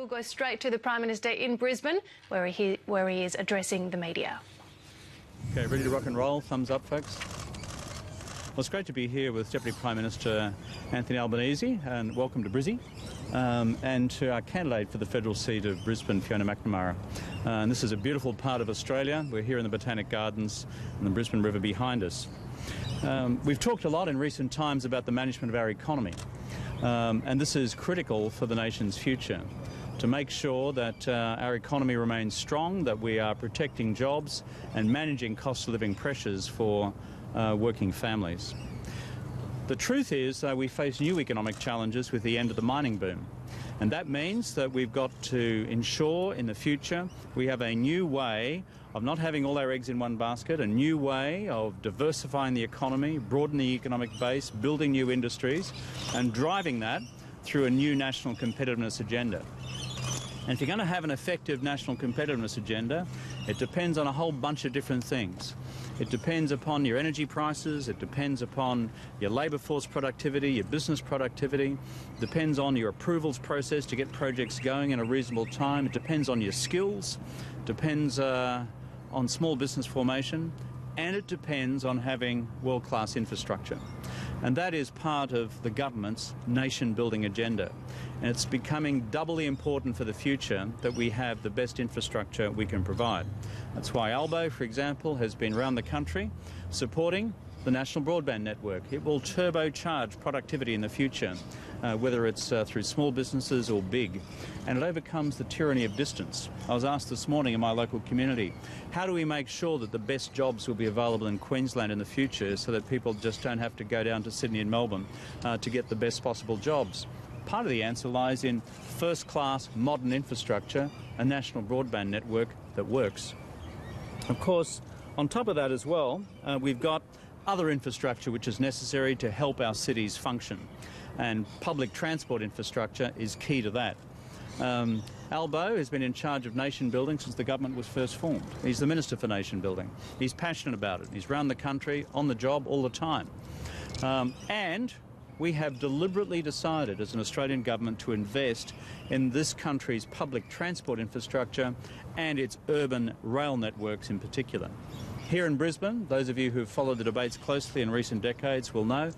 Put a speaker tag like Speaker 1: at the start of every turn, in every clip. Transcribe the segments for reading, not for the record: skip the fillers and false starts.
Speaker 1: go straight to the Prime Minister in Brisbane, where he is addressing the media.
Speaker 2: Okay, ready to rock and roll? Thumbs up, folks. Well, it's great to be here with Deputy Prime Minister Anthony Albanese, and welcome to Brizzy, and to our candidate for the federal seat of Brisbane, Fiona McNamara. And this is a beautiful part of Australia. We're here in the Botanic Gardens and the Brisbane River behind us. We've talked a lot in recent times about the management of our economy, and this is critical for the nation's future, to make sure that our economy remains strong, that we are protecting jobs and managing cost of living pressures for working families. The truth is that we face new economic challenges with the end of the mining boom, and that means that we've got to ensure in the future we have a new way of not having all our eggs in one basket, a new way of diversifying the economy, broadening the economic base, building new industries, and driving that through a new national competitiveness agenda. And if you're going to have an effective national competitiveness agenda, it depends on a whole bunch of different things. It depends upon your energy prices, it depends upon your labour force productivity, your business productivity, it depends on your approvals process to get projects going in a reasonable time, it depends on your skills, it depends on small business formation, and it depends on having world-class infrastructure. And that is part of the government's nation-building agenda. And it's becoming doubly important for the future that we have the best infrastructure we can provide. That's why Albo, for example, has been around the country supporting the national broadband network. It will turbocharge productivity in the future, whether it's through small businesses or big, and it overcomes the tyranny of distance. I was asked this morning in my local community, how do we make sure that the best jobs will be available in Queensland in the future so that people just don't have to go down to Sydney and Melbourne to get the best possible jobs? Part of the answer lies in first-class modern infrastructure, a national broadband network that works. Of course, on top of that as well, we've got other infrastructure which is necessary to help our cities function, and public transport infrastructure is key to that. Albo has been in charge of nation building since the government was first formed. He's the Minister for Nation Building. He's passionate about it. He's around the country, on the job, all the time. And we have deliberately decided as an Australian government to invest in this country's public transport infrastructure and its urban rail networks in particular. Here in Brisbane, those of you who've followed the debates closely in recent decades will know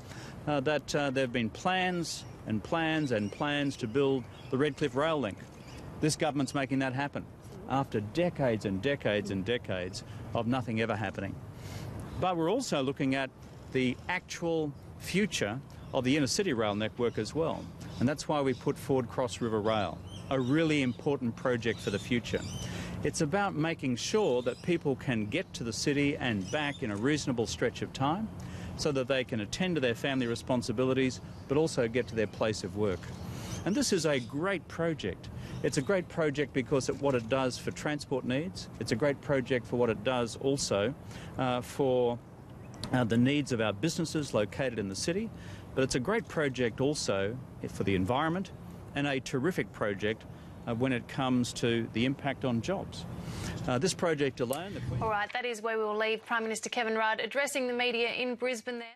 Speaker 2: that there have been plans and plans and plans to build the Redcliffe rail link. This government's making that happen after decades and decades and decades of nothing ever happening. But we're also looking at the actual future of the inner city rail network as well, and that's why we put forward Cross River Rail, a really important project for the future. It's about making sure that people can get to the city and back in a reasonable stretch of time so that they can attend to their family responsibilities but also get to their place of work. And this is a great project. It's a great project because of what it does for transport needs. It's a great project for what it does also for the needs of our businesses located in the city, but it's a great project also for the environment and a terrific project when it comes to the impact on jobs. This project alone...
Speaker 1: All right, that is where we will leave Prime Minister Kevin Rudd addressing the media in Brisbane there.